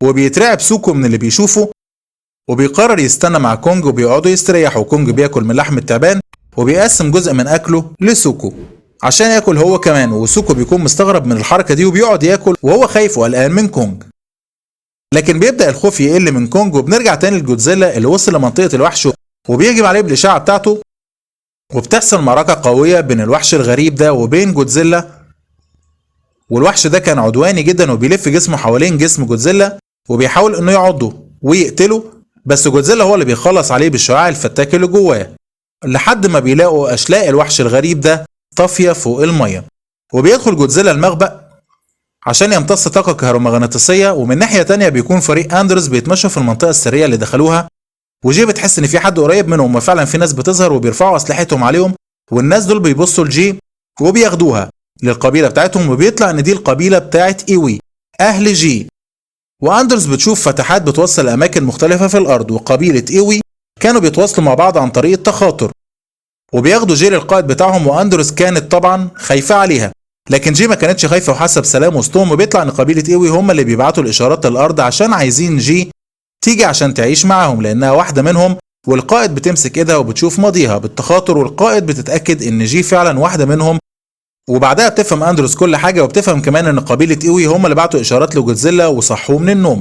وبيترعب سوكو من اللي بيشوفه، وبيقرر يستنى مع كونج وبيقعدوا يستريحوا. كونج بياكل من لحم التعبان وبيقسم جزء من اكله لسوكو عشان ياكل هو كمان، وسوكو بيكون مستغرب من الحركة دي وبيقعد ياكل وهو خايف وقلقان من كونج. لكن بيبدأ الخوف يقل من كونج، وبنرجع تاني لجودزيلا اللي وصل لمنطقة الوحش وبيهجم عليه بالإشعة بتاعته، وبتحصل معركة قوية بين الوحش الغريب ده وبين جودزيلا. والوحش ده كان عدواني جدا وبيلف جسمه حوالين جسم جودزيلا وبيحاول انه يعضه ويقتله، بس جودزيلا هو اللي بيخلص عليه بالشعاع الفتاك اللي جواه، لحد ما بيلاقوا اشلاء الوحش الغريب ده طافية فوق المية. وبيدخل جودزيلا المخبأ عشان يمتص طاقة كهرومغناطيسية، ومن ناحية تانية بيكون فريق اندرز بيتمشوا في المنطقة السرية اللي دخلوها، وجي بتحس ان في حد قريب منهم، وفعلا في ناس بتظهر وبيرفعوا اسلحتهم عليهم، والناس دول بيبصوا لجي وبياخدوها للقبيلة بتاعتهم، وبيطلع ان دي القبيلة بتاعت ايوي اهل جي. واندرز بتشوف فتحات بتوصل لاماكن مختلفة في الارض، وقبيلة ايوي كانوا بيتواصلوا مع بعض عن طريق التخاطر، وبياخدوا جي للقائد بتاعهم. واندرز كانت طبعا خايفة عليها، لكن جي ما كانتش خايفة وحاسة بسلام وسطهم، وبيطلع ان قبيلة ايوي هم اللي بيبعتوا الاشارات للارض عشان عايزين جي تيجي عشان تعيش معاهم لانها واحدة منهم. والقائد بتمسك ايدها وبتشوف ماضيها بالتخاطر، والقائد بتتأكد ان جي فعلا واحدة منهم. وبعدها بتفهم اندروس كل حاجة، وبتفهم كمان ان قبيلة ايوي هم اللي بعتوا اشارات لجودزيلا وصحوه من النوم.